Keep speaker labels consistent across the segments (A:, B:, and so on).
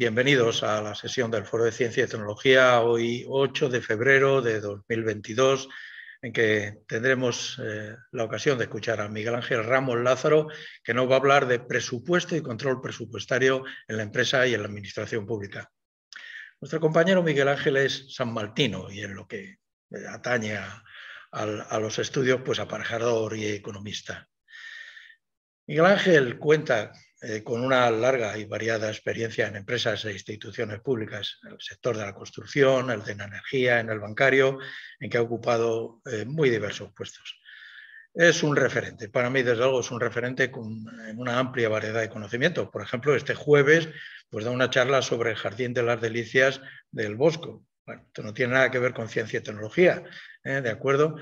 A: bienvenidos a la sesión del Foro de Ciencia y Tecnología, hoy 8 de febrero de 2022, en que tendremos la ocasión de escuchar a Miguel Ángel Ramos Lázaro, que nos va a hablar de presupuesto y control presupuestario en la empresa y en la administración pública. Nuestro compañero Miguel Ángel es sanmaltino y en lo que atañe a los estudios, pues aparejador y economista. Miguel Ángel cuenta con una larga y variada experiencia en empresas e instituciones públicas, en el sector de la construcción, el de la energía, en el bancario, en que ha ocupado muy diversos puestos. Es un referente, para mí desde luego es un referente en una amplia variedad de conocimientos. Por ejemplo, este jueves pues, da una charla sobre el Jardín de las Delicias del Bosco. Bueno, esto no tiene nada que ver con ciencia y tecnología, ¿de acuerdo?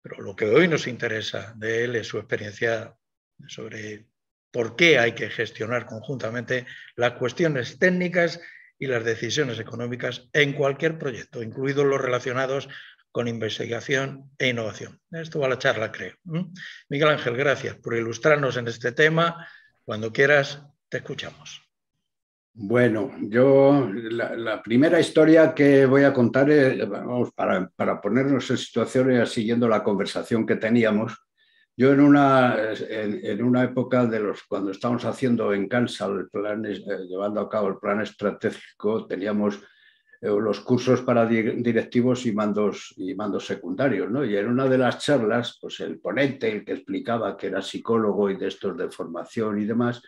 A: Pero lo que hoy nos interesa de él es su experiencia sobre por qué hay que gestionar conjuntamente las cuestiones técnicas y las decisiones económicas en cualquier proyecto, incluidos los relacionados con investigación e innovación. Esto va a la charla, creo. Miguel Ángel, gracias por ilustrarnos en este tema. Cuando quieras, te escuchamos.
B: Bueno, yo la primera historia que voy a contar es, vamos, para ponernos en situación, siguiendo la conversación que teníamos. Yo en una época cuando estábamos haciendo en Kansas llevando a cabo el plan estratégico, teníamos los cursos para directivos y mandos secundarios, ¿no? Y en una de las charlas, pues el ponente, el que explicaba que era psicólogo y de estos de formación y demás,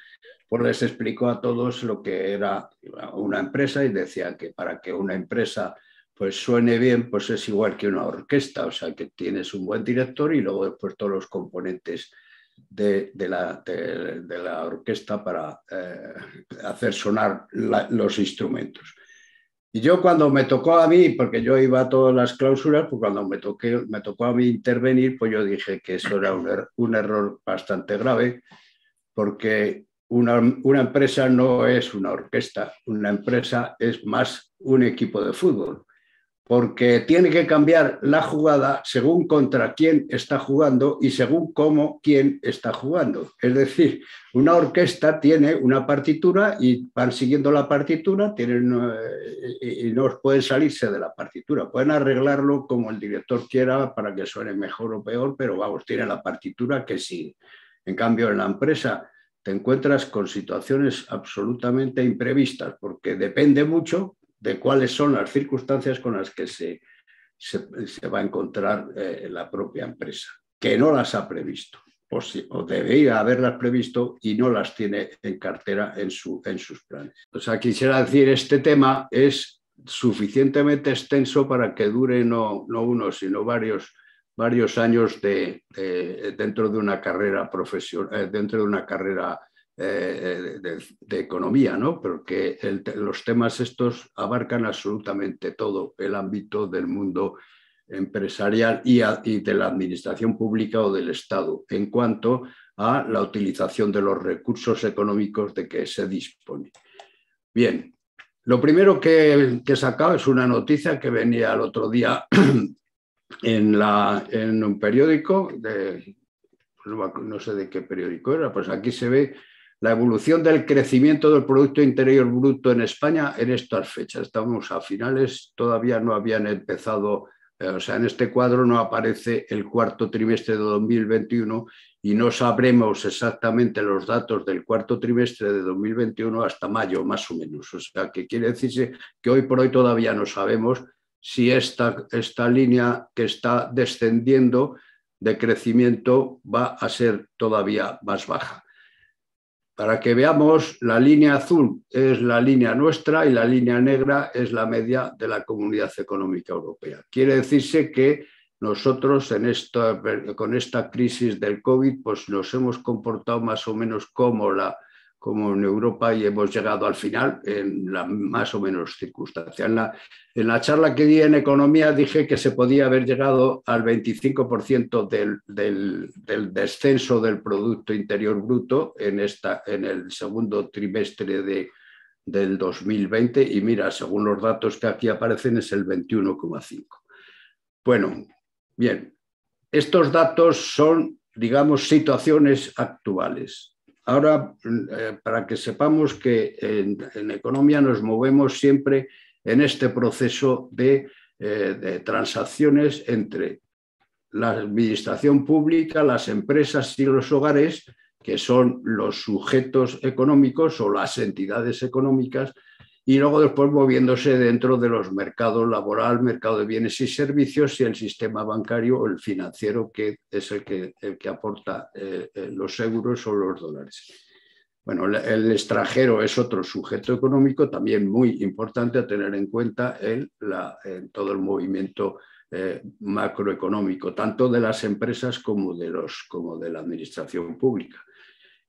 B: pues les explicó a todos lo que era una empresa y decía que para que una empresa pues suene bien, pues es igual que una orquesta, o sea que tienes un buen director y luego después todos los componentes de la orquesta para hacer sonar los instrumentos. Y yo cuando me tocó a mí, porque yo iba a todas las cláusulas, pues cuando me tocó a mí intervenir, pues yo dije que eso era un error bastante grave, porque una empresa no es una orquesta, una empresa es más un equipo de fútbol, porque tiene que cambiar la jugada según contra quién está jugando y según cómo quién está jugando. Es decir, una orquesta tiene una partitura y van siguiendo la partitura y no pueden salirse de la partitura. Pueden arreglarlo como el director quiera para que suene mejor o peor, pero vamos, tiene la partitura que sigue. En cambio, en la empresa te encuentras con situaciones absolutamente imprevistas porque depende mucho de cuáles son las circunstancias con las que se va a encontrar la propia empresa, que no las ha previsto, o debería haberlas previsto y no las tiene en cartera en sus planes. O sea, quisiera decir, este tema es suficientemente extenso para que dure no uno, sino varios años dentro de una carrera profesional, dentro de una carrera de economía, ¿no? Porque los temas estos abarcan absolutamente todo el ámbito del mundo empresarial y de la administración pública o del Estado en cuanto a la utilización de los recursos económicos de que se dispone. Bien, lo primero que he sacado es una noticia que venía el otro día en un periódico, no sé de qué periódico era, pues aquí se ve la evolución del crecimiento del Producto Interior Bruto en España en estas fechas. Estamos a finales, todavía no habían empezado, o sea, en este cuadro no aparece el cuarto trimestre de 2021 y no sabremos exactamente los datos del cuarto trimestre de 2021 hasta mayo, más o menos. O sea, que quiere decirse que hoy por hoy todavía no sabemos si esta línea que está descendiendo de crecimiento va a ser todavía más baja. Para que veamos, la línea azul es la línea nuestra y la línea negra es la media de la Comunidad Económica Europea. Quiere decirse que nosotros con esta crisis del COVID pues nos hemos comportado más o menos como en Europa y hemos llegado al final en la más o menos circunstancia. En la charla que di en economía dije que se podía haber llegado al 25% del descenso del Producto Interior Bruto en el segundo trimestre del 2020 y mira, según los datos que aquí aparecen es el 21,5%. Bueno, bien, estos datos son, digamos, situaciones actuales. ahora, para que sepamos que en economía nos movemos siempre en este proceso de transacciones entre la administración pública, las empresas y los hogares, que son los sujetos económicos o las entidades económicas, y luego después moviéndose dentro de los mercados laboral, mercado de bienes y servicios y el sistema bancario o el financiero, que es el que aporta los euros o los dólares. Bueno, el extranjero es otro sujeto económico también muy importante a tener en cuenta en todo el movimiento macroeconómico, tanto de las empresas como de la administración pública.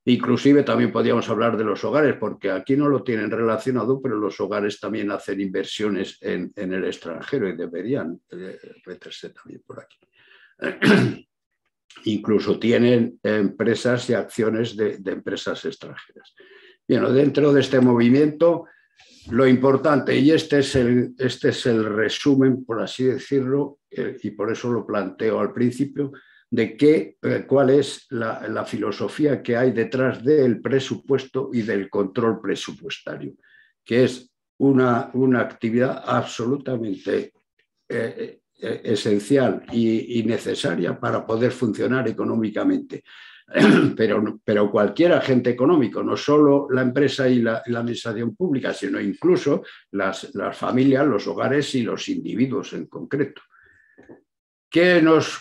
B: Inclusive también podríamos hablar de los hogares, porque aquí no lo tienen relacionado, pero los hogares también hacen inversiones en el extranjero y deberían meterse también por aquí. Incluso tienen empresas y acciones de empresas extranjeras. Bien, dentro de este movimiento, lo importante, y este es el resumen, por así decirlo, y por eso lo planteo al principio, de cuál es la filosofía que hay detrás del presupuesto y del control presupuestario, que es una actividad absolutamente esencial y necesaria para poder funcionar económicamente. Pero cualquier agente económico, no solo la empresa y la administración pública, sino incluso las familias, los hogares y los individuos en concreto.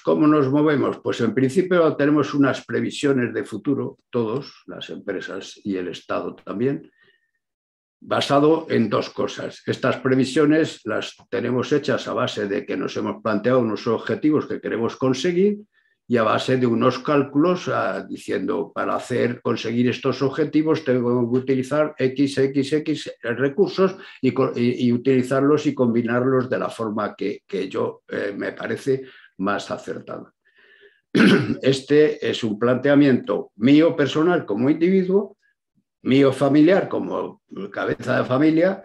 B: ¿Cómo nos movemos? Pues en principio tenemos unas previsiones de futuro, todos, las empresas y el Estado también, basado en dos cosas. Estas previsiones las tenemos hechas a base de que nos hemos planteado unos objetivos que queremos conseguir y a base de unos cálculos diciendo, para conseguir estos objetivos tengo que utilizar XXX recursos y utilizarlos y combinarlos de la forma que yo me parece más acertada. Este es un planteamiento mío personal como individuo, mío familiar como cabeza de familia,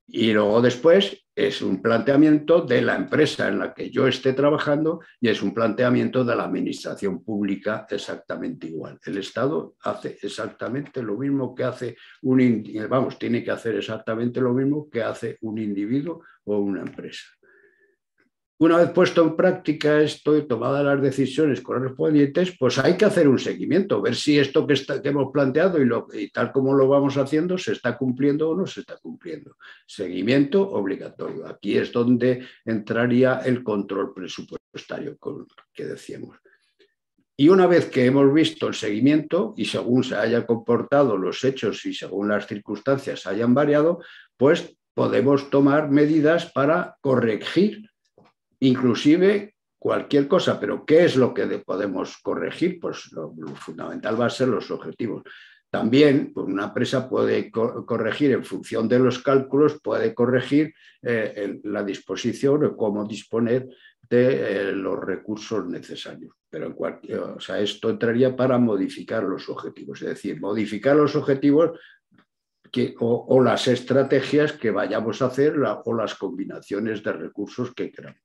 B: y luego después es un planteamiento de la empresa en la que yo esté trabajando y es un planteamiento de la administración pública exactamente igual. El Estado hace exactamente lo mismo que hace tiene que hacer exactamente lo mismo que hace un individuo o una empresa. Una vez puesto en práctica esto y tomadas las decisiones correspondientes, pues hay que hacer un seguimiento, ver si esto que hemos planteado y tal como lo vamos haciendo se está cumpliendo o no se está cumpliendo. Seguimiento obligatorio. Aquí es donde entraría el control presupuestario que decíamos. Y una vez que hemos visto el seguimiento y según se hayan comportado los hechos y según las circunstancias hayan variado, pues podemos tomar medidas para corregir inclusive cualquier cosa, pero ¿qué es lo que podemos corregir? Pues lo fundamental va a ser los objetivos. También pues una empresa puede corregir en función de los cálculos, puede corregir la disposición o cómo disponer de los recursos necesarios. Pero esto entraría para modificar los objetivos, es decir, modificar los objetivos o las estrategias que vayamos a hacer o las combinaciones de recursos que queramos.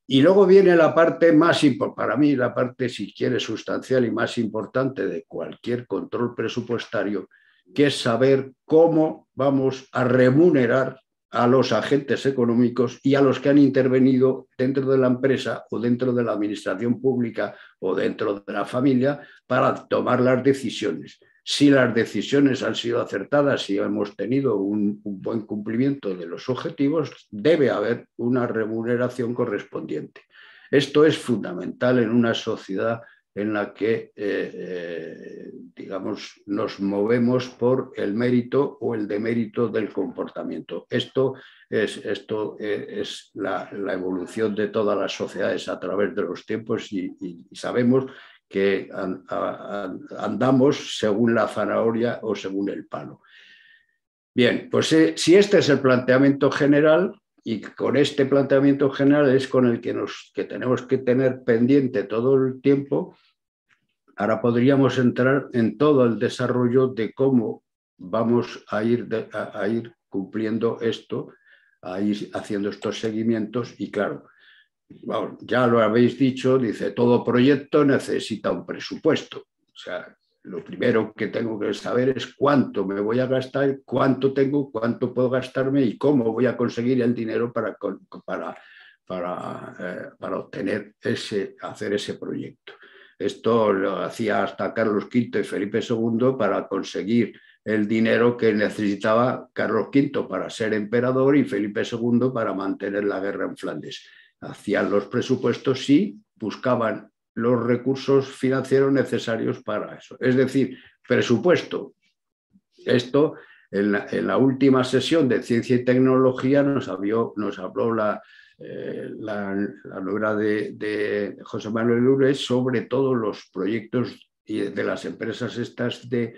B: Y luego viene la parte más importante, para mí la parte, si quieres, sustancial y más importante de cualquier control presupuestario, que es saber cómo vamos a remunerar a los agentes económicos y a los que han intervenido dentro de la empresa o dentro de la administración pública o dentro de la familia para tomar las decisiones. Si las decisiones han sido acertadas y hemos tenido un buen cumplimiento de los objetivos, debe haber una remuneración correspondiente. Esto es fundamental en una sociedad en la que, digamos, nos movemos por el mérito o el demérito del comportamiento. Esto es la evolución de todas las sociedades a través de los tiempos y sabemos que andamos según la zanahoria o según el palo. Bien, pues si este es el planteamiento general, y con este planteamiento general es con el que tenemos que tener pendiente todo el tiempo, ahora podríamos entrar en todo el desarrollo de cómo vamos a ir cumpliendo esto, a ir haciendo estos seguimientos y claro, bueno, ya lo habéis dicho, dice, todo proyecto necesita un presupuesto. O sea, lo primero que tengo que saber es cuánto me voy a gastar, cuánto tengo, cuánto puedo gastarme y cómo voy a conseguir el dinero para obtener hacer ese proyecto. Esto lo hacía hasta Carlos V y Felipe II para conseguir el dinero que necesitaba Carlos V para ser emperador y Felipe II para mantener la guerra en Flandes. Hacían los presupuestos y buscaban los recursos financieros necesarios para eso. Es decir, presupuesto. Esto en la última sesión de Ciencia y Tecnología nos habló la novela de José Manuel Ures sobre todos los proyectos de las empresas estas de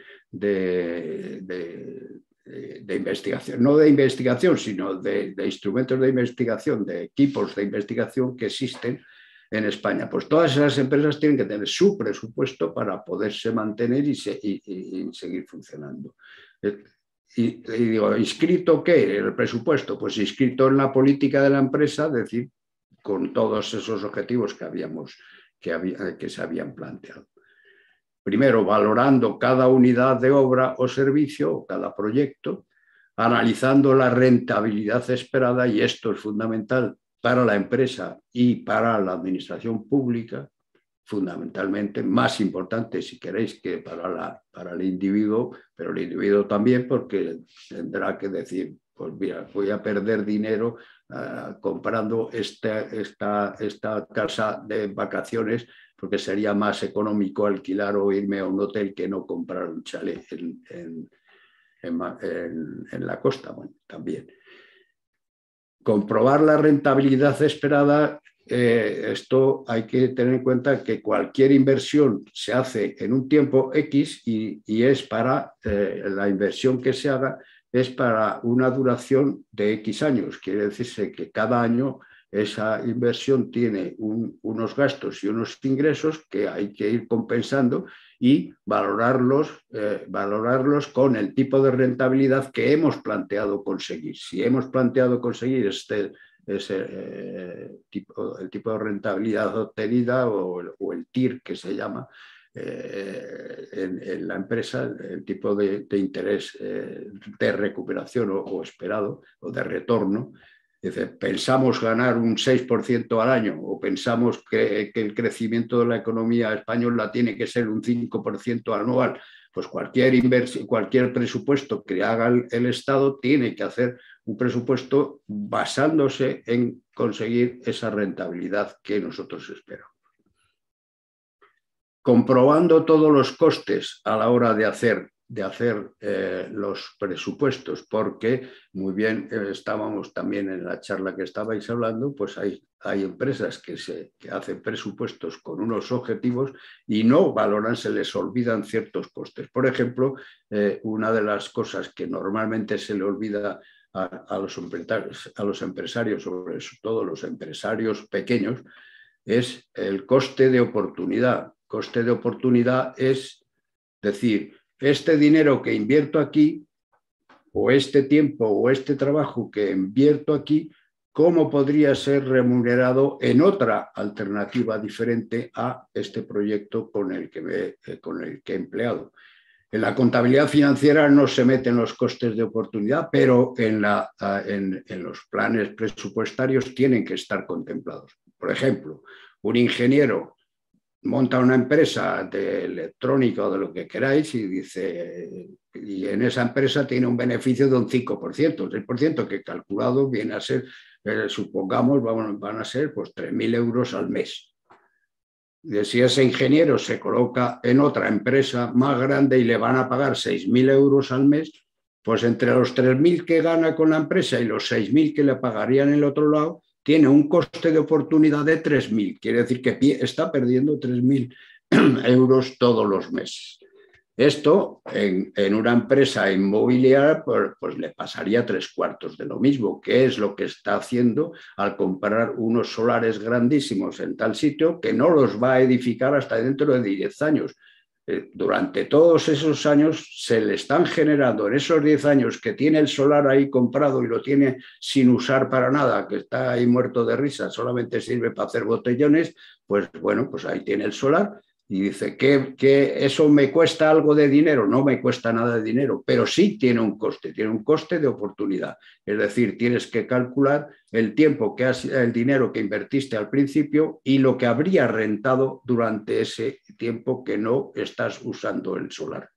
B: investigación, no de investigación, sino de instrumentos de investigación, de equipos de investigación que existen en España. Pues todas esas empresas tienen que tener su presupuesto para poderse mantener y seguir funcionando. Y digo, ¿inscrito qué? El presupuesto, pues inscrito en la política de la empresa, es decir, con todos esos objetivos que se habían planteado. Primero, valorando cada unidad de obra o servicio, o cada proyecto, analizando la rentabilidad esperada, y esto es fundamental para la empresa y para la administración pública, fundamentalmente, más importante si queréis que para el individuo, pero el individuo también, porque tendrá que decir, pues mira, voy a perder dinero comprando esta casa de vacaciones, porque sería más económico alquilar o irme a un hotel que no comprar un chalet en la costa. Bueno, también. Comprobar la rentabilidad esperada. Esto hay que tener en cuenta que cualquier inversión se hace en un tiempo X y es para la inversión que se haga es para una duración de X años. Quiere decirse que cada año esa inversión tiene unos gastos y unos ingresos que hay que ir compensando y valorarlos con el tipo de rentabilidad que hemos planteado conseguir. Si hemos planteado conseguir el tipo de rentabilidad obtenida o el TIR que se llama en la empresa, el tipo de interés de recuperación o esperado o de retorno. Dice, pensamos ganar un 6% al año o pensamos que el crecimiento de la economía española tiene que ser un 5% anual, pues cualquier presupuesto que haga el Estado tiene que hacer un presupuesto basándose en conseguir esa rentabilidad que nosotros esperamos. Comprobando todos los costes a la hora de hacer los presupuestos, porque muy bien estábamos también en la charla que estabais hablando, pues hay empresas que hacen presupuestos con unos objetivos y no valoran, se les olvidan ciertos costes. Por ejemplo, una de las cosas que normalmente se le olvida a los empresarios, sobre todo los empresarios pequeños, es el coste de oportunidad. Coste de oportunidad es decir, este dinero que invierto aquí, o este tiempo o este trabajo que invierto aquí, ¿cómo podría ser remunerado en otra alternativa diferente a este proyecto con el que he empleado? En la contabilidad financiera no se meten los costes de oportunidad, pero en los planes presupuestarios tienen que estar contemplados. Por ejemplo, un ingeniero monta una empresa de electrónica o de lo que queráis y en esa empresa tiene un beneficio de un 5%, un 6% que calculado viene a ser, supongamos, van a ser pues 3.000 euros al mes. Si ese ingeniero se coloca en otra empresa más grande y le van a pagar 6.000 euros al mes, pues entre los 3.000 que gana con la empresa y los 6.000 que le pagarían en el otro lado, tiene un coste de oportunidad de 3.000. Quiere decir que está perdiendo 3.000 euros todos los meses. Esto en una empresa inmobiliaria pues le pasaría 3/4 de lo mismo, que es lo que está haciendo al comprar unos solares grandísimos en tal sitio que no los va a edificar hasta dentro de 10 años. Durante todos esos años se le están generando, en esos 10 años que tiene el solar ahí comprado y lo tiene sin usar para nada, que está ahí muerto de risa, solamente sirve para hacer botellones, pues bueno, pues ahí tiene el solar, Y dice que eso me cuesta algo de dinero, no me cuesta nada de dinero, pero sí tiene un coste de oportunidad. Es decir, tienes que calcular el tiempo el dinero que invertiste al principio y lo que habría rentado durante ese tiempo que no estás usando el solar.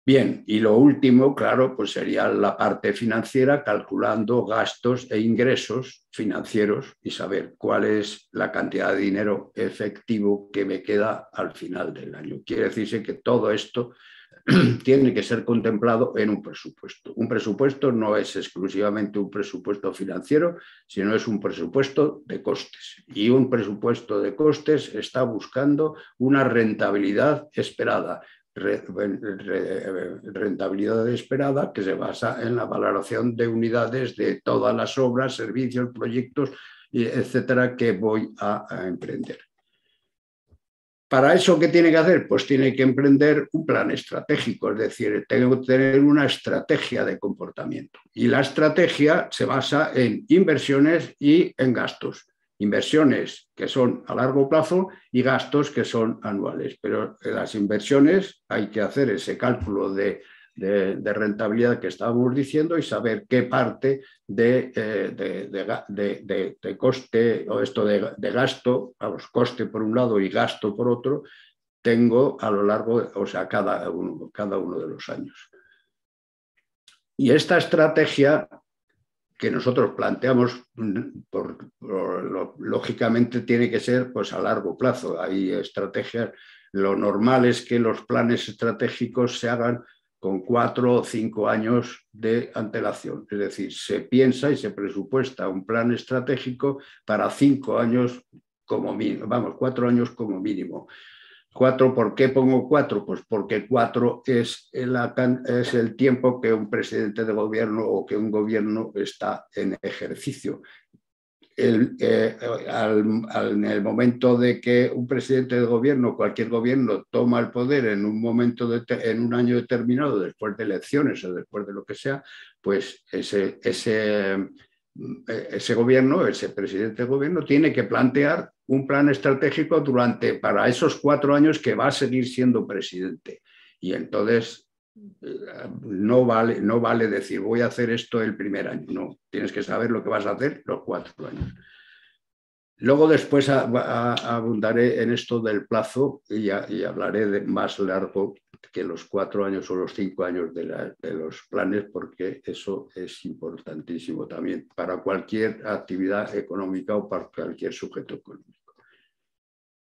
B: Bien, y lo último, claro, pues sería la parte financiera, calculando gastos e ingresos financieros y saber cuál es la cantidad de dinero efectivo que me queda al final del año. Quiere decirse que todo esto tiene que ser contemplado en un presupuesto. Un presupuesto no es exclusivamente un presupuesto financiero, sino es un presupuesto de costes. Y un presupuesto de costes está buscando una rentabilidad esperada. Rentabilidad esperada que se basa en la valoración de unidades de todas las obras, servicios, proyectos, etcétera, que voy a emprender. ¿Para eso qué tiene que hacer? Pues tiene que emprender un plan estratégico, es decir, tengo que tener una estrategia de comportamiento. Y la estrategia se basa en inversiones y en gastos. Inversiones que son a largo plazo y gastos que son anuales. Pero las inversiones hay que hacer ese cálculo de rentabilidad que estábamos diciendo y saber qué parte de coste o esto de gasto, vamos, coste por un lado y gasto por otro, tengo a lo largo, o sea, cada uno de los años. Y esta estrategia que nosotros planteamos, lógicamente tiene que ser pues, a largo plazo. Hay estrategias, lo normal es que los planes estratégicos se hagan con 4 o 5 años de antelación. Es decir, se piensa y se presupuesta un plan estratégico para 5 años como mínimo, vamos, 4 años como mínimo. 4, ¿por qué pongo 4? Pues porque 4 es el tiempo que un presidente de gobierno o que un gobierno está en ejercicio. En el momento de que un presidente de gobierno, cualquier gobierno, toma el poder en un año determinado, después de elecciones o después de lo que sea, pues ese gobierno, ese presidente de gobierno, tiene que plantear un plan estratégico para esos 4 años que va a seguir siendo presidente. Y entonces no vale decir voy a hacer esto el primer año. No, tienes que saber lo que vas a hacer los 4 años. Luego después abundaré en esto del plazo y hablaré de más largo que los 4 años o los 5 años de los planes, porque eso es importantísimo también para cualquier actividad económica o para cualquier sujeto económico.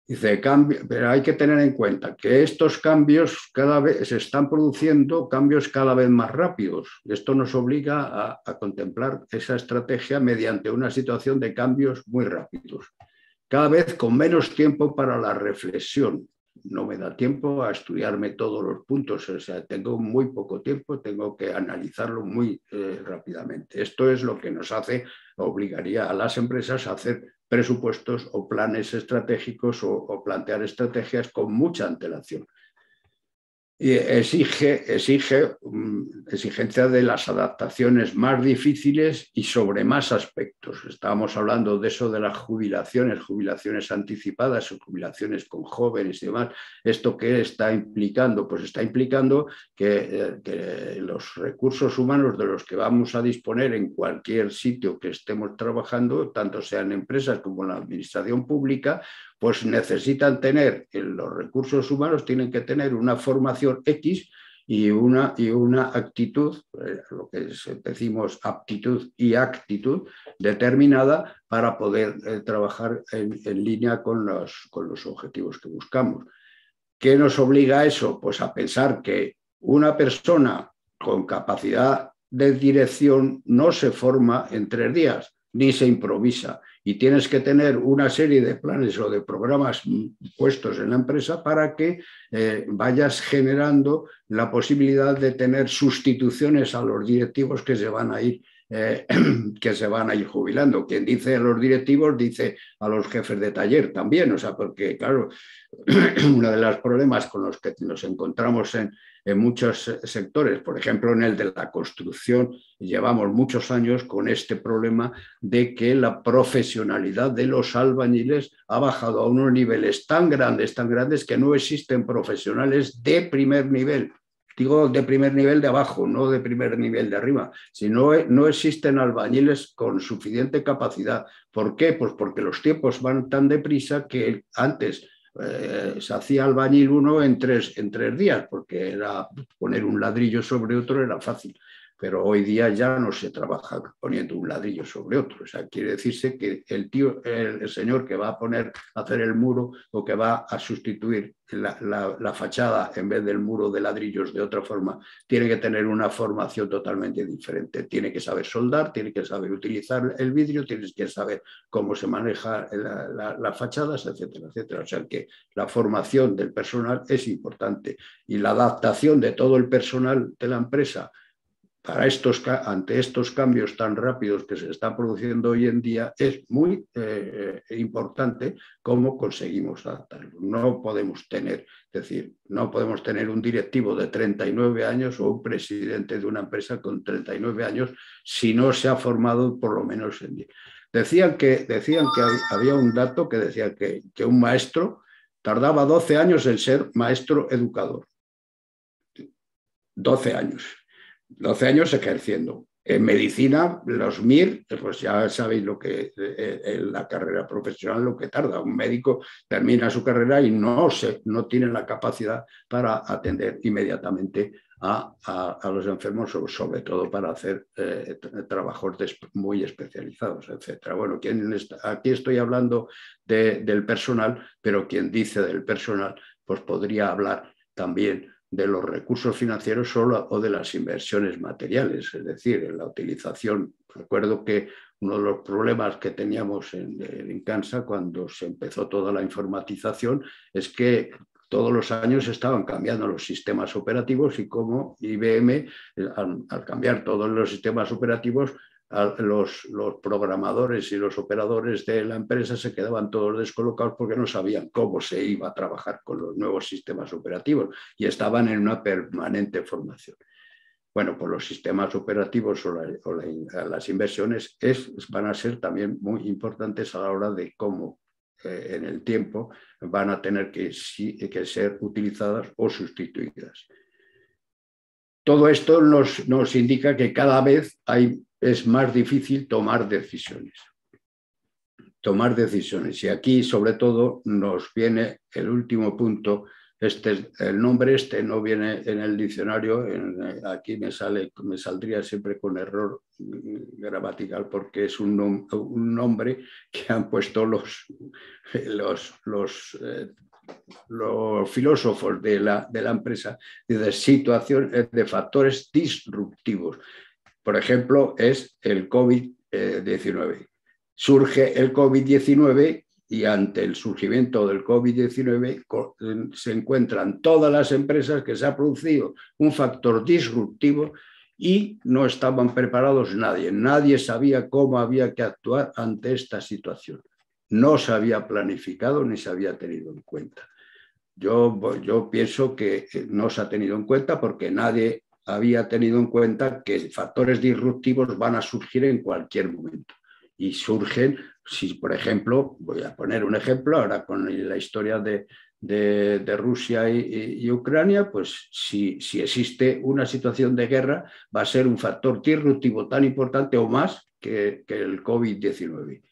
B: Dice, pero hay que tener en cuenta que estos cambios cada vez se están produciendo, cambios cada vez más rápidos. Esto nos obliga a contemplar esa estrategia mediante una situación de cambios muy rápidos, cada vez con menos tiempo para la reflexión. No me da tiempo a estudiarme todos los puntos, o sea, tengo muy poco tiempo, tengo que analizarlo muy rápidamente. Esto es lo que nos obligaría a las empresas a hacer presupuestos o planes estratégicos o plantear estrategias con mucha antelación. Y exigencia de las adaptaciones más difíciles y sobre más aspectos. Estábamos hablando de eso de las jubilaciones anticipadas o jubilaciones con jóvenes y demás. ¿Esto qué está implicando? Pues está implicando que los recursos humanos de los que vamos a disponer en cualquier sitio que estemos trabajando, tanto sean empresas como en la administración pública, pues necesitan tener, los recursos humanos tienen que tener una formación X y una actitud, lo que decimos aptitud y actitud determinada para poder trabajar en línea con los objetivos que buscamos. ¿Qué nos obliga a eso? Pues a pensar que una persona con capacidad de dirección no se forma en 3 días, ni se improvisa. Y tienes que tener una serie de planes o de programas puestos en la empresa para que vayas generando la posibilidad de tener sustituciones a los directivos que se van a ir que se van a ir jubilando. Quien dice a los directivos, dice a los jefes de taller también, o sea, porque claro, uno de los problemas con los que nos encontramos en muchos sectores, por ejemplo en el de la construcción, llevamos muchos años con este problema de que la profesionalidad de los albañiles ha bajado a unos niveles tan grandes que no existen profesionales de primer nivel. Digo de primer nivel de abajo, no de primer nivel de arriba. Si no existen albañiles con suficiente capacidad. ¿Por qué? Pues porque los tiempos van tan deprisa que antes se hacía albañil uno en tres días, porque era poner un ladrillo sobre otro era fácil. Pero hoy día ya no se trabaja poniendo un ladrillo sobre otro. O sea, quiere decirse que el señor que va a hacer el muro o que va a sustituir la fachada en vez del muro de ladrillos de otra forma, tiene que tener una formación totalmente diferente. Tiene que saber soldar, tiene que saber utilizar el vidrio, tiene que saber cómo se maneja las fachadas, etcétera, etcétera. O sea, que la formación del personal es importante y la adaptación de todo el personal de la empresa ante estos cambios tan rápidos que se están produciendo hoy en día es muy importante cómo conseguimos adaptarlo. No podemos tener un directivo de 39 años o un presidente de una empresa con 39 años si no se ha formado por lo menos en 10. Decían que había un dato que decía que un maestro tardaba 12 años en ser maestro educador. 12 años. 12 años ejerciendo. En medicina, los MIR, pues ya sabéis lo que en la carrera profesional lo que tarda. Un médico termina su carrera y no tiene la capacidad para atender inmediatamente a los enfermos, sobre todo para hacer trabajos muy especializados, etc. Bueno, aquí estoy hablando del personal, pero quien dice del personal, pues podría hablar también de los recursos financieros o de las inversiones materiales, es decir, en la utilización. Recuerdo que uno de los problemas que teníamos en Cansa cuando se empezó toda la informatización es que todos los años estaban cambiando los sistemas operativos y como IBM, al cambiar todos los sistemas operativos, los programadores y los operadores de la empresa se quedaban todos descolocados porque no sabían cómo se iba a trabajar con los nuevos sistemas operativos y estaban en una permanente formación. Bueno, pues los sistemas operativos o las inversiones van a ser también muy importantes a la hora de cómo en el tiempo van a tener que ser utilizadas o sustituidas. Todo esto nos indica que cada vez es más difícil tomar decisiones. Y aquí, sobre todo, nos viene el último punto. El nombre no viene en el diccionario. Aquí me saldría siempre con error gramatical porque es un nombre que han puesto los filósofos de la empresa de factores disruptivos. Por ejemplo, es el COVID-19. Surge el COVID-19 y ante el surgimiento del COVID-19 se encuentran todas las empresas que se ha producido un factor disruptivo y no estaban preparados nadie. Nadie sabía cómo había que actuar ante esta situación. No se había planificado ni se había tenido en cuenta. Yo pienso que no se ha tenido en cuenta porque nadie había tenido en cuenta que factores disruptivos van a surgir en cualquier momento. Y surgen, si por ejemplo, voy a poner un ejemplo ahora con la historia de Rusia y Ucrania, pues si existe una situación de guerra, va a ser un factor disruptivo tan importante o más que el COVID-19.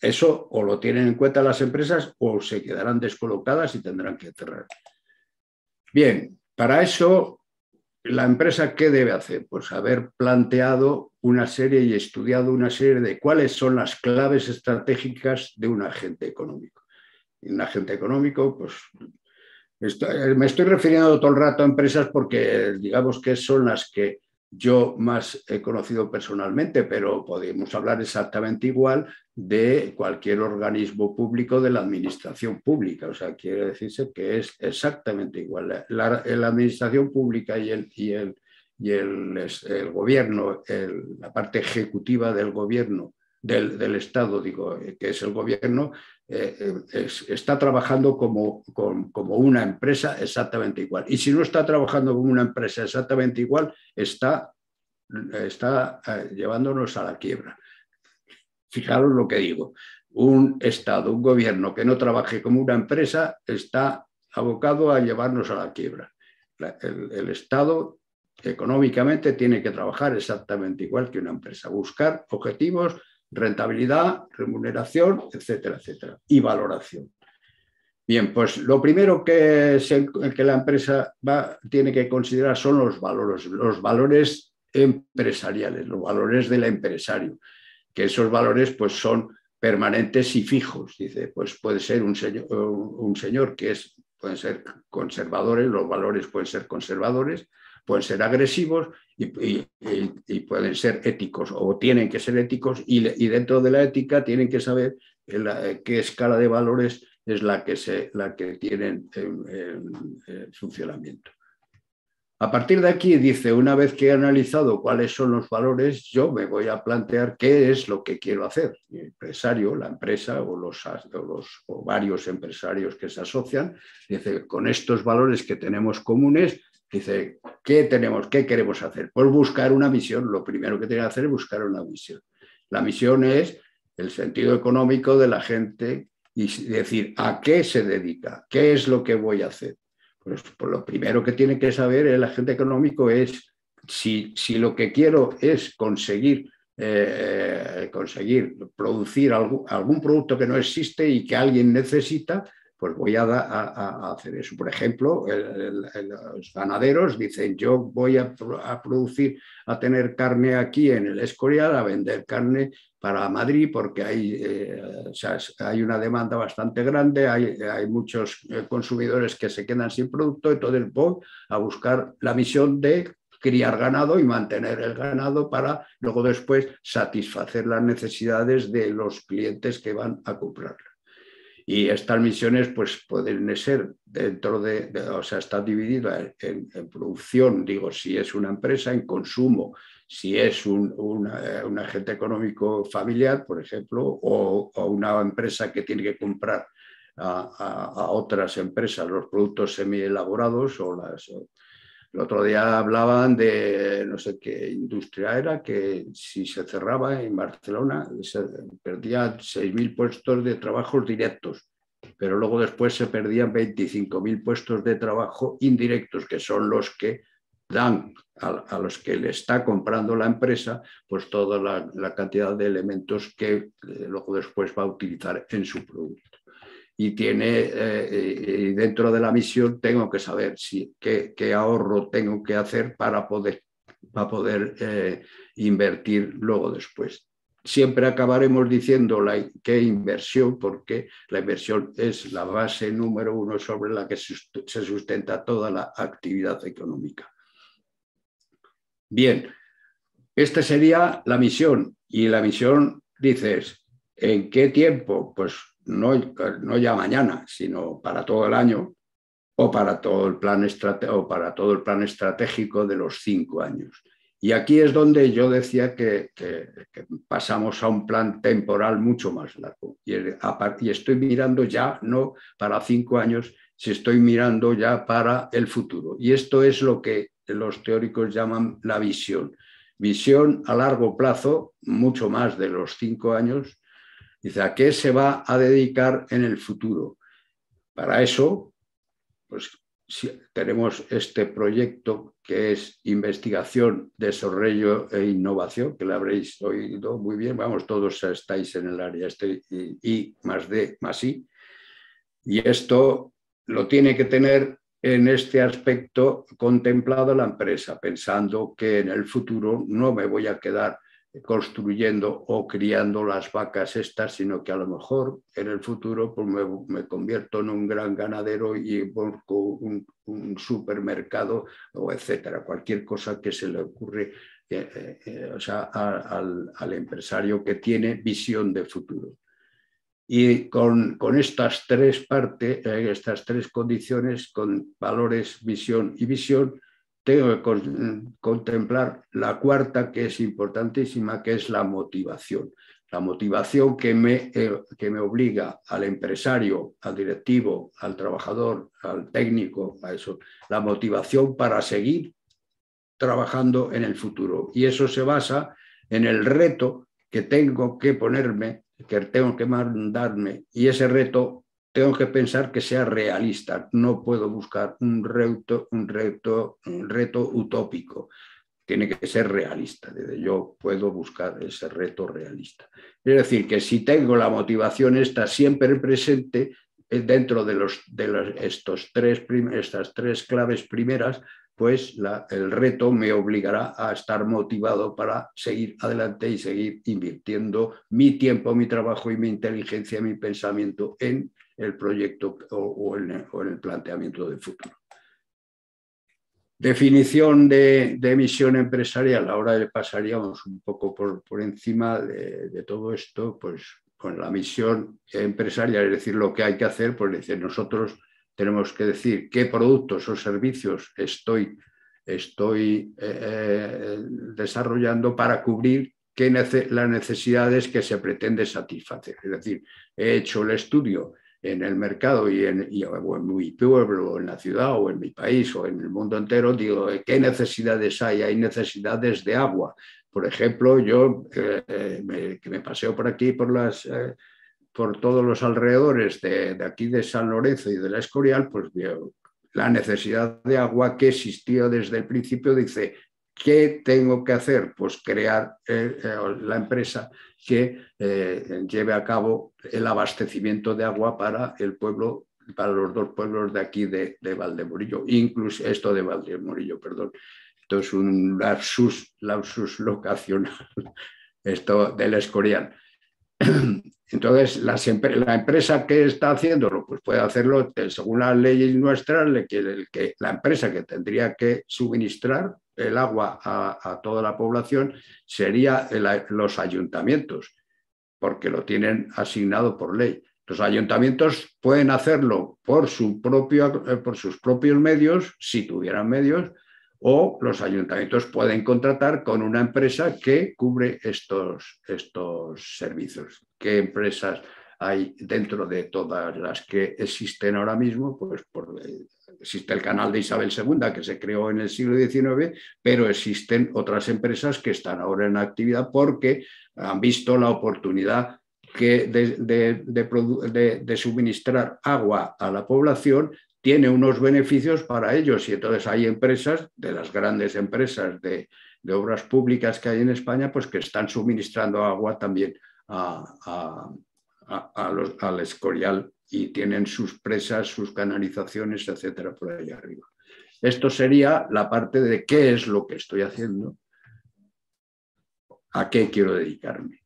B: Eso o lo tienen en cuenta las empresas o se quedarán descolocadas y tendrán que cerrar. Bien, para eso, ¿la empresa qué debe hacer? Pues haber planteado una serie y estudiado una serie de cuáles son las claves estratégicas de un agente económico. Y un agente económico, pues me estoy refiriendo todo el rato a empresas porque digamos que son las que yo más he conocido personalmente, pero podemos hablar exactamente igual de cualquier organismo público de la administración pública. O sea, quiere decirse que es exactamente igual. La administración pública y y el gobierno, la parte ejecutiva del gobierno, del Estado, digo, que es el gobierno, está trabajando como una empresa exactamente igual. Y si no está trabajando como una empresa exactamente igual, está llevándonos a la quiebra. Fijaros lo que digo. Un Estado, un gobierno que no trabaje como una empresa está abocado a llevarnos a la quiebra. El Estado económicamente tiene que trabajar exactamente igual que una empresa, buscar objetivos, rentabilidad, remuneración, etcétera, etcétera, y valoración. Bien, pues lo primero que la empresa tiene que considerar son los valores empresariales, los valores del empresario, que esos valores pues son permanentes y fijos. Dice, pues puede ser un señor que pueden ser conservadores, los valores pueden ser conservadores, pueden ser agresivos y pueden ser éticos, o tienen que ser éticos, y dentro de la ética tienen que saber qué escala de valores es la que tienen en funcionamiento. A partir de aquí, dice, una vez que he analizado cuáles son los valores, yo me voy a plantear qué es lo que quiero hacer. El empresario, la empresa o varios empresarios que se asocian, dice, con estos valores que tenemos comunes, dice, ¿qué queremos hacer? Pues buscar una misión. Lo primero que tiene que hacer es buscar una misión. La misión es el sentido económico de la gente y decir, ¿a qué se dedica? ¿Qué es lo que voy a hacer? Pues lo primero que tiene que saber el agente económico es si lo que quiero es conseguir producir algún producto que no existe y que alguien necesita, pues voy a hacer eso. Por ejemplo, los ganaderos dicen, yo voy a producir, a tener carne aquí en el Escorial, a vender carne para Madrid, porque hay una demanda bastante grande, hay muchos consumidores que se quedan sin producto, entonces voy a buscar la misión de criar ganado y mantener el ganado para luego después satisfacer las necesidades de los clientes que van a comprarla. Y estas misiones pues pueden ser o sea, está dividida en producción, digo, si es una empresa, en consumo, si es un agente económico familiar, por ejemplo, o una empresa que tiene que comprar a otras empresas los productos semi-elaborados el otro día hablaban de no sé qué industria era, que si se cerraba en Barcelona se perdían 6.000 puestos de trabajo directos, pero luego después se perdían 25.000 puestos de trabajo indirectos, que son los que dan a los que le está comprando la empresa pues toda la cantidad de elementos que luego después va a utilizar en su producto. Y dentro de la misión tengo que saber qué ahorro tengo que hacer para poder invertir luego después. Siempre acabaremos diciendo qué inversión, porque la inversión es la base número uno sobre la que se sustenta toda la actividad económica. Bien, esta sería la misión. Y la misión, dices, ¿en qué tiempo? Pues no ya mañana, sino para todo el año o para todo el plan estratégico de los 5 años. Y aquí es donde yo decía que pasamos a un plan temporal mucho más largo. Y estoy mirando ya no para 5 años, si estoy mirando ya para el futuro. Y esto es lo que los teóricos llaman la visión. Visión a largo plazo, mucho más de los 5 años. Dice, ¿a qué se va a dedicar en el futuro? Para eso, pues tenemos este proyecto que es investigación, desarrollo e innovación, que lo habréis oído muy bien, vamos, todos estáis en el área I más D más I, y esto lo tiene que tener en este aspecto contemplado la empresa, pensando que en el futuro no me voy a quedar construyendo o criando las vacas estas, sino que a lo mejor en el futuro pues me convierto en un gran ganadero y busco un supermercado o etcétera, cualquier cosa que se le ocurre o sea, al empresario que tiene visión de futuro. Y con estas 3 partes, estas 3 condiciones, con valores, misión y visión, tengo que contemplar la cuarta, que es importantísima, que es la motivación. La motivación que me obliga al empresario, al directivo, al trabajador, al técnico, a eso, la motivación para seguir trabajando en el futuro. Y eso se basa en el reto que tengo que ponerme, que tengo que mandarme, y ese reto tengo que pensar que sea realista. No puedo buscar un reto utópico. Tiene que ser realista. Yo puedo buscar ese reto realista. Es decir, que si tengo la motivación esta siempre presente dentro de estas tres claves primeras, pues el reto me obligará a estar motivado para seguir adelante y seguir invirtiendo mi tiempo, mi trabajo y mi inteligencia, mi pensamiento en el proyecto o en el planteamiento del futuro. Definición de misión empresarial. Ahora pasaríamos un poco por encima de todo esto, pues con la misión empresarial, es decir, lo que hay que hacer, pues decir, nosotros tenemos que decir qué productos o servicios estoy desarrollando para cubrir las necesidades que se pretende satisfacer. Es decir, he hecho el estudio en el mercado o en mi pueblo, o en la ciudad, o en mi país, o en el mundo entero, digo, ¿qué necesidades hay? Hay necesidades de agua. Por ejemplo, yo que me paseo por aquí, por todos los alrededores de aquí de San Lorenzo y de la Escorial, pues veo la necesidad de agua que existía desde el principio. Dice, ¿qué tengo que hacer? Pues crear la empresa que lleve a cabo el abastecimiento de agua para el pueblo, para los dos pueblos de aquí de Valdemorillo, incluso esto de Valdemorillo, perdón. Esto es un lapsus locacional, esto del Escorial. Entonces, la empresa que está haciéndolo, pues puede hacerlo según las leyes nuestras, la empresa que tendría que suministrar el agua a toda la población sería los ayuntamientos, porque lo tienen asignado por ley. Los ayuntamientos pueden hacerlo por sus propios medios, si tuvieran medios, o los ayuntamientos pueden contratar con una empresa que cubre estos servicios. ¿Qué empresas hay dentro de todas las que existen ahora mismo? Pues existe el canal de Isabel II, que se creó en el siglo XIX, pero existen otras empresas que están ahora en actividad porque han visto la oportunidad de suministrar agua a la población. Tiene unos beneficios para ellos, y entonces hay empresas, de las grandes empresas de obras públicas que hay en España, pues que están suministrando agua también al Escorial, y tienen sus presas, sus canalizaciones, etcétera, por ahí arriba. Esto sería la parte de qué es lo que estoy haciendo, a qué quiero dedicarme.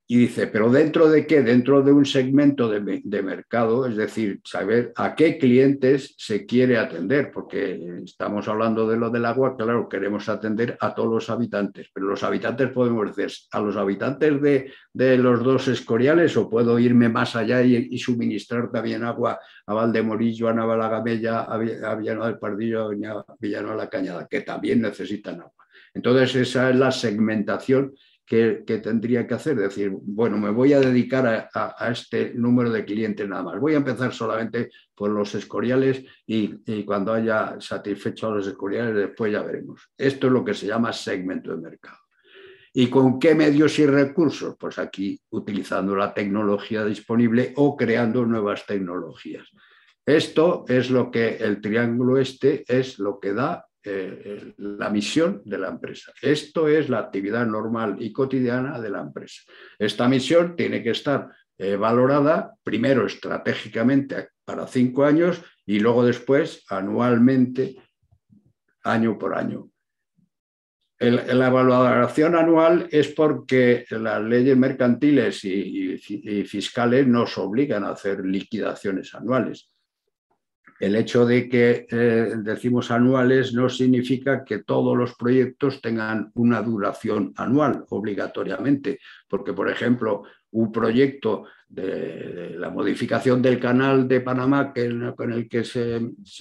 B: Y dice, ¿pero dentro de qué? Dentro de un segmento de mercado, es decir, saber a qué clientes se quiere atender, porque estamos hablando de lo del agua, claro, queremos atender a todos los habitantes, pero los habitantes podemos decir, a los habitantes de los dos Escoriales, o puedo irme más allá y suministrar también agua a Valdemorillo, a Navalagamella, a Villanueva del Pardillo, a Villanueva de la Cañada, que también necesitan agua. Entonces, esa es la segmentación que tendría que hacer, decir, bueno, me voy a dedicar a este número de clientes nada más. Voy a empezar solamente por los Escoriales y cuando haya satisfecho a los Escoriales, después ya veremos. Esto es lo que se llama segmento de mercado. ¿Y con qué medios y recursos? Pues aquí utilizando la tecnología disponible o creando nuevas tecnologías. Esto es lo que el triángulo es lo que da la misión de la empresa. Esto es la actividad normal y cotidiana de la empresa. Esta misión tiene que estar valorada primero estratégicamente para 5 años y luego después anualmente, año por año. La valoración anual es porque las leyes mercantiles y fiscales nos obligan a hacer liquidaciones anuales. el hecho de que decimos anuales no significa que todos los proyectos tengan una duración anual obligatoriamente, porque, por ejemplo, un proyecto de la modificación del canal de Panamá, con el que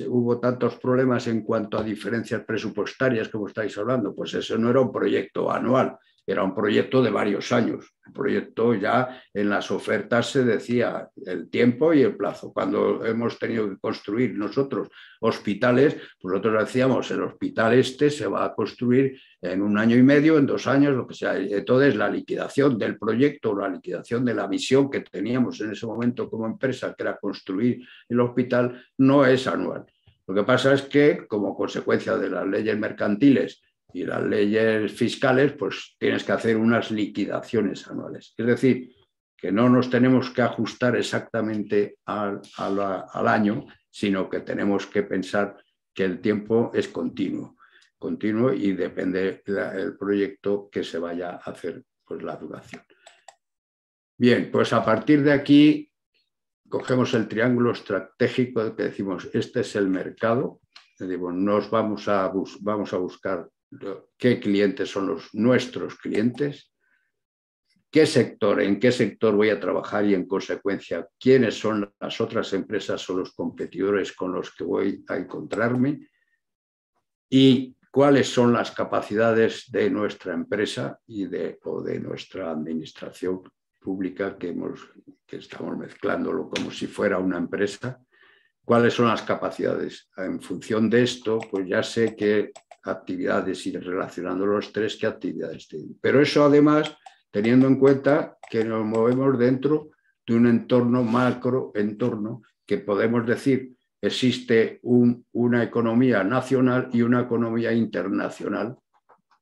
B: hubo tantos problemas en cuanto a diferencias presupuestarias, como estáis hablando, pues eso no era un proyecto anual, era un proyecto de varios años. El proyecto ya en las ofertas se decía el tiempo y el plazo. Cuando hemos tenido que construir nosotros hospitales, pues nosotros decíamos, el hospital este se va a construir en 1 año y medio, en 2 años, lo que sea. Entonces, la liquidación del proyecto, la liquidación de la misión que teníamos en ese momento como empresa, que era construir el hospital, no es anual. Lo que pasa es que, como consecuencia de las leyes mercantiles y las leyes fiscales, pues tienes que hacer unas liquidaciones anuales. Es decir, que no nos tenemos que ajustar exactamente al año, sino que tenemos que pensar que el tiempo es continuo y depende del proyecto que se vaya a hacer, pues la duración. Bien, pues a partir de aquí cogemos el triángulo estratégico que decimos, este es el mercado, nos vamos a buscar qué clientes son nuestros clientes, en qué sector voy a trabajar y, en consecuencia, quiénes son las otras empresas o los competidores con los que voy a encontrarme y cuáles son las capacidades de nuestra empresa o de nuestra administración pública que estamos mezclándolo como si fuera una empresa. ¿Cuáles son las capacidades? En función de esto, pues ya sé qué actividades, y relacionando los tres, qué actividades tienen. Pero eso, además, teniendo en cuenta que nos movemos dentro de un entorno macroentorno que podemos decir existe una economía nacional y una economía internacional,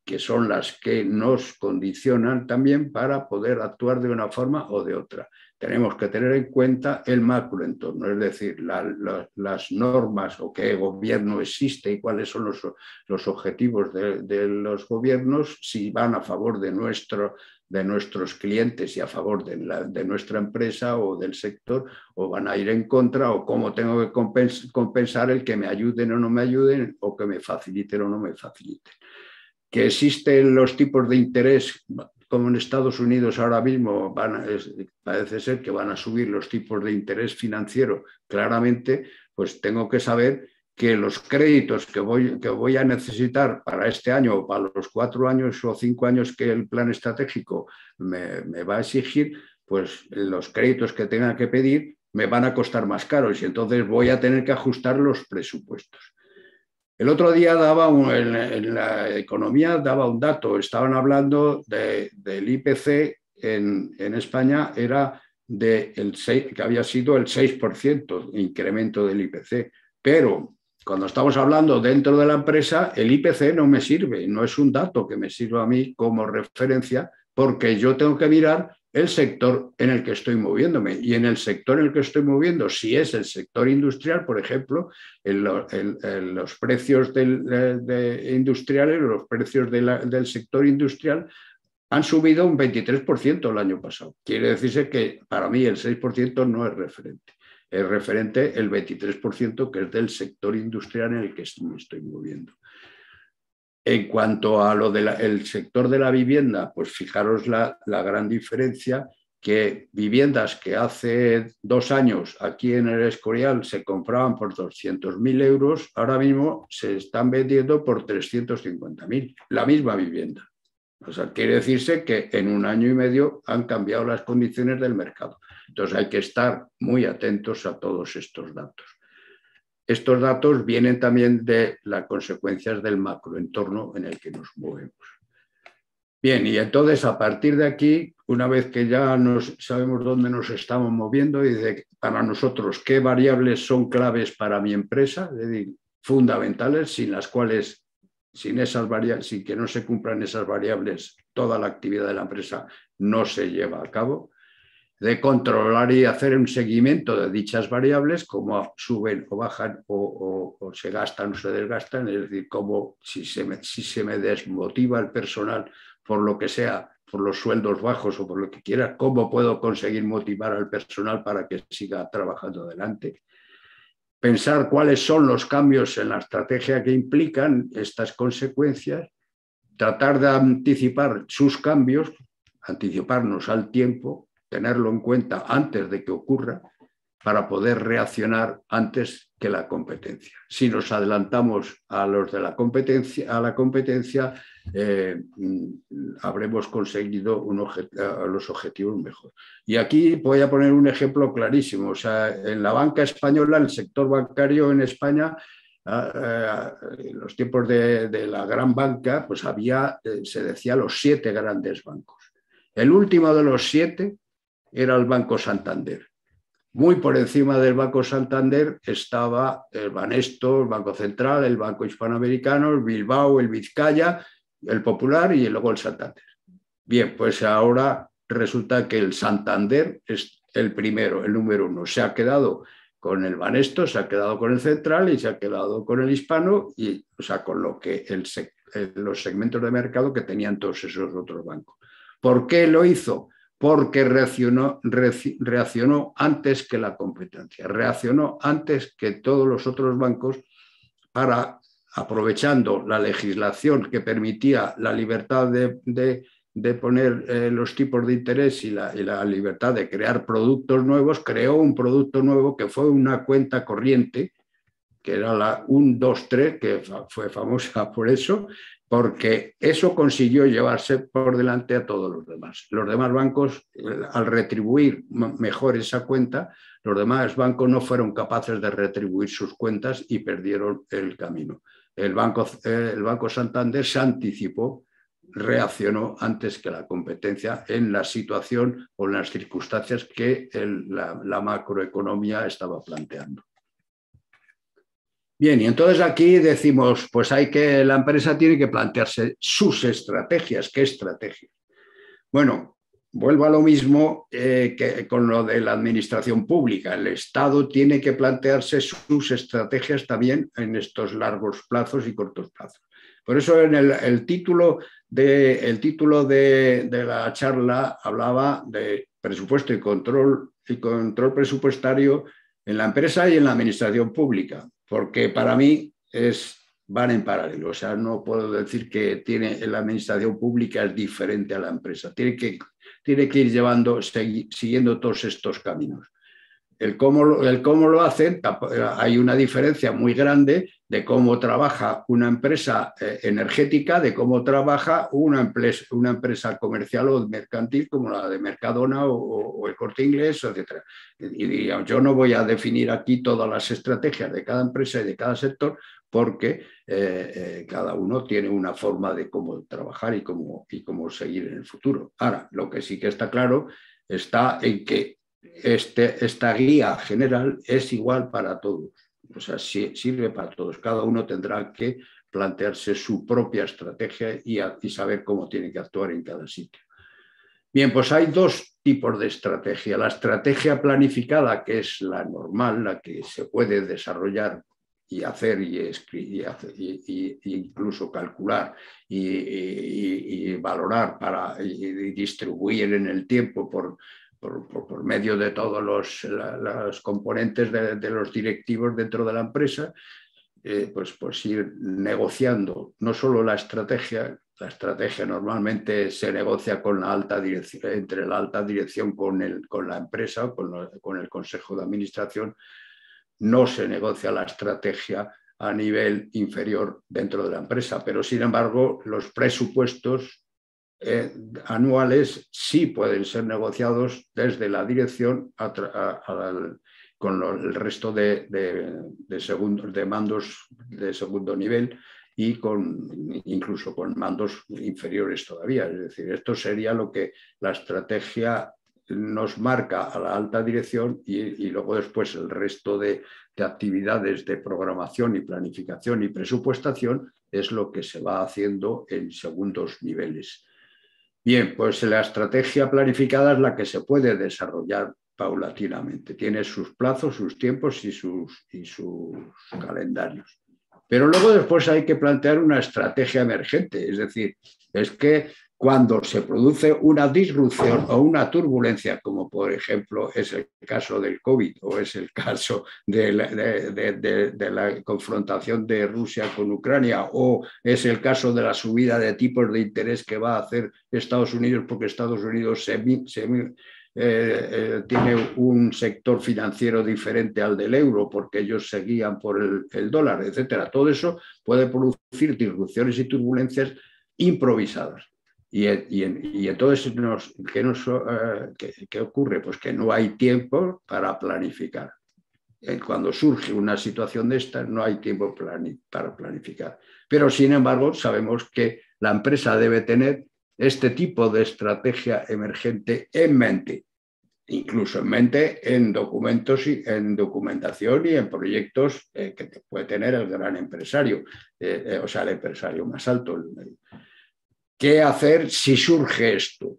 B: que son las que nos condicionan también para poder actuar de una forma o de otra. Tenemos que tener en cuenta el macroentorno, es decir, las normas o qué gobierno existe y cuáles son los objetivos de los gobiernos, si van a favor de nuestros clientes y a favor de nuestra empresa o del sector, o van a ir en contra, o cómo tengo que compensar el que me ayuden o no me ayuden, o que me faciliten o no me faciliten. Que existen los tipos de interés, como en Estados Unidos ahora mismo parece ser que van a subir los tipos de interés financiero claramente, pues tengo que saber que los créditos que voy a necesitar para este año o para los 4 años o 5 años que el plan estratégico me va a exigir, pues los créditos que tenga que pedir me van a costar más caros y entonces voy a tener que ajustar los presupuestos. El otro día en la economía daba un dato, estaban hablando del IPC en España, era que había sido el 6% de incremento del IPC, pero cuando estamos hablando dentro de la empresa, el IPC no me sirve, no es un dato que me sirva a mí como referencia, porque yo tengo que mirar el sector en el que estoy moviéndome. Y en el sector en el que estoy moviendo, si es el sector industrial, por ejemplo, los precios industriales, los precios del sector industrial han subido un 23% el año pasado. Quiere decirse que para mí el 6% no es referente. Es referente el 23% que es del sector industrial en el que me estoy moviendo. En cuanto a lo del sector de la vivienda, pues fijaros la gran diferencia, que viviendas que hace 2 años aquí en el Escorial se compraban por 200.000 euros, ahora mismo se están vendiendo por 350.000, la misma vivienda. O sea, quiere decirse que en 1 año y medio han cambiado las condiciones del mercado. Entonces hay que estar muy atentos a todos estos datos. Estos datos vienen también de las consecuencias del macroentorno en el que nos movemos. Bien, y entonces a partir de aquí, una vez que ya sabemos dónde nos estamos moviendo y para nosotros qué variables son claves para mi empresa, es decir, fundamentales, sin que no se cumplan esas variables, toda la actividad de la empresa no se lleva a cabo, de controlar y hacer un seguimiento de dichas variables, cómo suben o bajan o se gastan o se desgastan, es decir, cómo si se me desmotiva el personal por lo que sea, por los sueldos bajos o por lo que quiera, cómo puedo conseguir motivar al personal para que siga trabajando adelante. pensar cuáles son los cambios en la estrategia que implican estas consecuencias, tratar de anticipar sus cambios, anticiparnos al tiempo, tenerlo en cuenta antes de que ocurra, para poder reaccionar antes que la competencia. Si nos adelantamos a los de la competencia, habremos conseguido los objetivos mejor. Y aquí voy a poner un ejemplo clarísimo. O sea, en la banca española, el sector bancario en España, en los tiempos de la gran banca, pues había, se decía, los 7 grandes bancos. El último de los 7 era el Banco Santander. Muy por encima del Banco Santander estaba el Banesto, el Banco Central, el Banco Hispanoamericano, el Bilbao, el Vizcaya, el Popular y luego el Santander. Bien, pues ahora resulta que el Santander es el primero, el número 1. Se ha quedado con el Banesto, se ha quedado con el Central y se ha quedado con el Hispano, y, o sea, con lo que los segmentos de mercado que tenían todos esos otros bancos. ¿Por qué lo hizo? Porque reaccionó antes que la competencia, reaccionó antes que todos los otros bancos para, aprovechando la legislación que permitía la libertad de poner los tipos de interés y la libertad de crear productos nuevos, creó un producto nuevo que fue una cuenta corriente, que era la 123, que fue famosa por eso, porque eso consiguió llevarse por delante a todos los demás. Los demás bancos, al retribuir mejor esa cuenta, los demás bancos no fueron capaces de retribuir sus cuentas y perdieron el camino. El Banco Santander se anticipó, reaccionó antes que la competencia en la situación o en las circunstancias que la macroeconomía estaba planteando. Bien, y entonces aquí decimos, pues la empresa tiene que plantearse sus estrategias. ¿Qué estrategias? Bueno, vuelvo a lo mismo que con lo de la administración pública. El Estado tiene que plantearse sus estrategias también en estos largos plazos y cortos plazos. Por eso en el título de la charla hablaba de presupuesto y control presupuestario en la empresa y en la administración pública, porque para mí van en paralelo. O sea, no puedo decir que la administración pública es diferente a la empresa. Tiene que ir siguiendo todos estos caminos. El cómo lo hacen, hay una diferencia muy grande de cómo trabaja una empresa energética, de cómo trabaja una empresa comercial o mercantil como la de Mercadona o el Corte Inglés, etc. Y digamos, yo no voy a definir aquí todas las estrategias de cada empresa y de cada sector, porque cada uno tiene una forma de cómo trabajar y cómo seguir en el futuro. Ahora, lo que sí que está claro está en que esta guía general es igual para todos, o sea, sirve para todos. Cada uno tendrá que plantearse su propia estrategia y saber cómo tiene que actuar en cada sitio. Bien, pues hay 2 tipos de estrategia. La estrategia planificada, que es la normal, la que se puede desarrollar y hacer y escribir y incluso calcular y valorar y distribuir en el tiempo por medio de todos los componentes de los directivos dentro de la empresa, pues ir negociando no solo la estrategia normalmente se negocia con la alta dirección, entre la alta dirección con la empresa, con el consejo de administración. No se negocia la estrategia a nivel inferior dentro de la empresa, pero sin embargo los presupuestos anuales sí pueden ser negociados desde la dirección con el resto de mandos de segundo nivel y incluso con mandos inferiores todavía. Es decir, esto sería lo que la estrategia nos marca a la alta dirección y luego después el resto de actividades de programación y planificación y presupuestación es lo que se va haciendo en segundos niveles. Bien, pues la estrategia planificada es la que se puede desarrollar paulatinamente. Tiene sus plazos, sus tiempos y sus calendarios. Pero luego después hay que plantear una estrategia emergente. Es decir, es que cuando se produce una disrupción o una turbulencia, como por ejemplo es el caso del COVID o es el caso de la confrontación de Rusia con Ucrania o es el caso de la subida de tipos de interés que va a hacer Estados Unidos, porque Estados Unidos tiene un sector financiero diferente al del euro porque ellos se guían por el dólar, etcétera. Todo eso puede producir disrupciones y turbulencias improvisadas. Y entonces, ¿qué ocurre? Pues que no hay tiempo para planificar. Cuando surge una situación de esta, no hay tiempo para planificar. Pero, sin embargo, sabemos que la empresa debe tener este tipo de estrategia emergente en mente, incluso en mente en documentos, en documentación y en proyectos que puede tener el gran empresario, o sea, el empresario más alto. ¿Qué hacer si surge esto?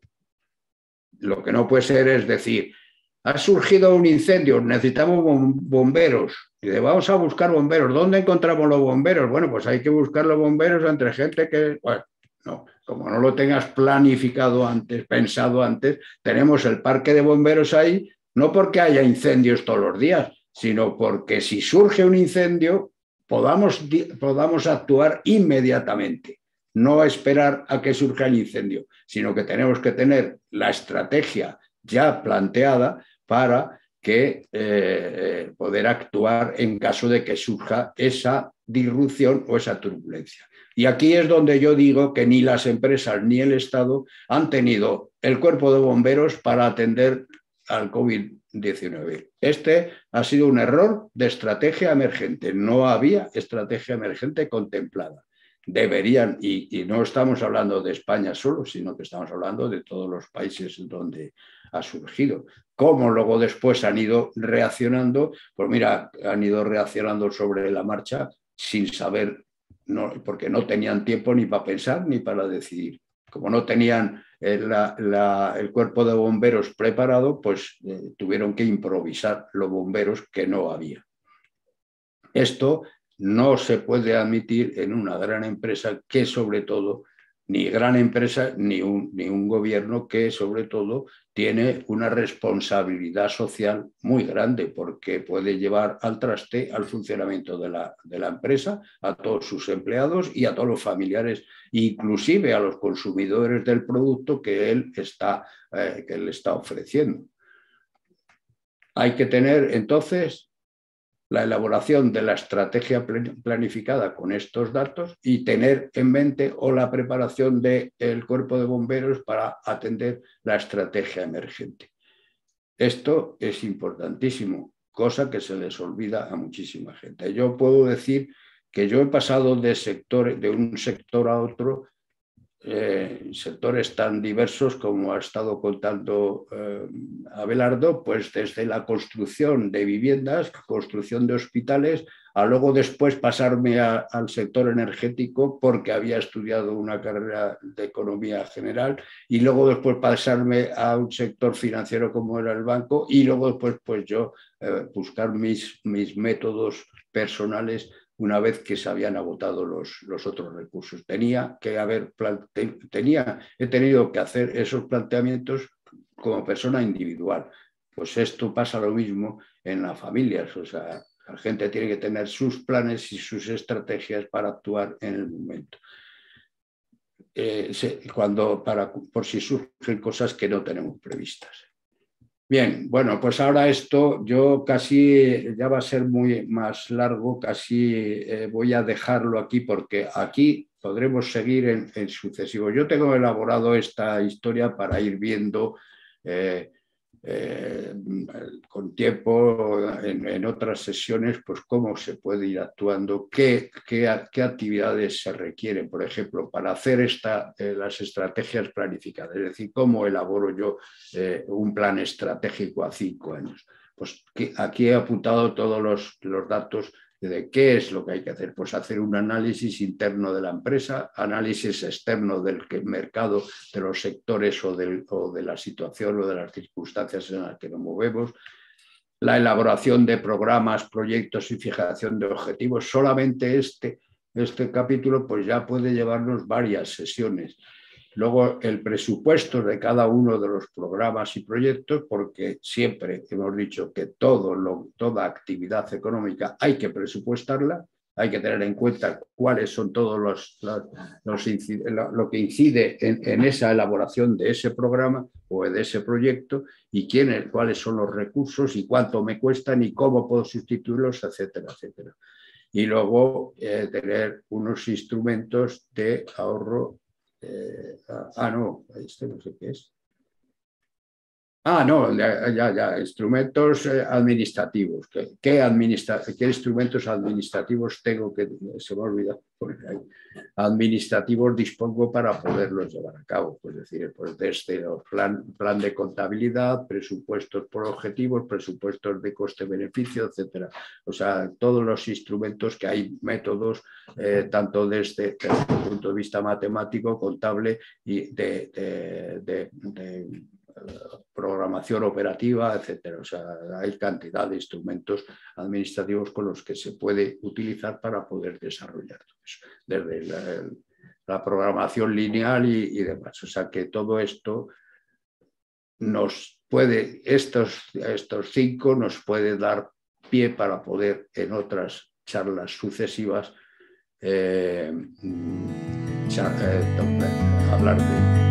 B: Lo que no puede ser es decir, ha surgido un incendio, necesitamos bomberos. Y vamos a buscar bomberos. ¿Dónde encontramos los bomberos? Bueno, pues hay que buscar los bomberos entre gente que... Bueno, no, como no lo tengas planificado antes, pensado antes, tenemos el parque de bomberos ahí, no porque haya incendios todos los días, sino porque si surge un incendio, podamos actuar inmediatamente. No esperar a que surja el incendio, sino que tenemos que tener la estrategia ya planteada para que poder actuar en caso de que surja esa disrupción o esa turbulencia. Y aquí es donde yo digo que ni las empresas ni el Estado han tenido el cuerpo de bomberos para atender al COVID-19. Este ha sido un error de estrategia emergente. No había estrategia emergente contemplada. Deberían, y no estamos hablando de España solo, sino que estamos hablando de todos los países donde ha surgido. ¿Cómo luego después han ido reaccionando? Pues mira, han ido reaccionando sobre la marcha sin saber, porque no tenían tiempo ni para pensar ni para decidir. Como no tenían el cuerpo de bomberos preparado, pues tuvieron que improvisar los bomberos que no había. Esto no se puede admitir en una gran empresa que sobre todo, ni gran empresa ni un gobierno que sobre todo tiene una responsabilidad social muy grande porque puede llevar al traste al funcionamiento de la empresa, a todos sus empleados y a todos los familiares, inclusive a los consumidores del producto que él está ofreciendo. Hay que tener entonces la elaboración de la estrategia planificada con estos datos y tener en mente o la preparación del cuerpo de bomberos para atender la estrategia emergente. Esto es importantísimo, cosa que se les olvida a muchísima gente. Yo puedo decir que yo he pasado de un sector a otro, sectores tan diversos como ha estado contando Abelardo, pues desde la construcción de viviendas, construcción de hospitales, a luego después pasarme al sector energético porque había estudiado una carrera de economía general y luego después pasarme a un sector financiero como era el banco y luego después pues yo buscar mis métodos personales una vez que se habían agotado los otros recursos. He tenido que hacer esos planteamientos como persona individual. Pues esto pasa lo mismo en las familias, o sea, la gente tiene que tener sus planes y sus estrategias para actuar en el momento. Por si surgen cosas que no tenemos previstas. Bien, bueno, pues ahora esto yo casi, ya va a ser muy más largo, casi voy a dejarlo aquí porque aquí podremos seguir en sucesivo. Yo tengo elaborado esta historia para ir viendo con tiempo en otras sesiones pues cómo se puede ir actuando, qué actividades se requieren, por ejemplo, para hacer las estrategias planificadas, es decir, cómo elaboro yo un plan estratégico a 5 años. Pues aquí he apuntado todos los datos de qué es lo que hay que hacer. Pues hacer un análisis interno de la empresa, análisis externo del mercado, de los sectores o de la situación o de las circunstancias en las que nos movemos, la elaboración de programas, proyectos y fijación de objetivos. Solamente este capítulo pues ya puede llevarnos varias sesiones. Luego, el presupuesto de cada uno de los programas y proyectos, porque siempre hemos dicho que toda actividad económica hay que presupuestarla, hay que tener en cuenta cuáles son todos lo que incide en esa elaboración de ese programa o de ese proyecto y cuáles son los recursos y cuánto me cuestan y cómo puedo sustituirlos, etcétera, etcétera. Y luego tener unos instrumentos de ahorro. No, este no sé qué es. No, ya, instrumentos administrativos. ¿Qué instrumentos administrativos tengo que, se me ha olvidado poner ahí, administrativos dispongo para poderlos llevar a cabo? Pues decir, pues desde el plan de contabilidad, presupuestos por objetivos, presupuestos de coste-beneficio, etcétera. O sea, todos los instrumentos que hay, métodos, tanto desde el punto de vista matemático, contable y de programación operativa, etcétera. O sea, hay cantidad de instrumentos administrativos con los que se puede utilizar para poder desarrollar todo eso, desde la programación lineal y demás. O sea, que todo esto estos 5 nos puede dar pie para poder en otras charlas sucesivas hablar de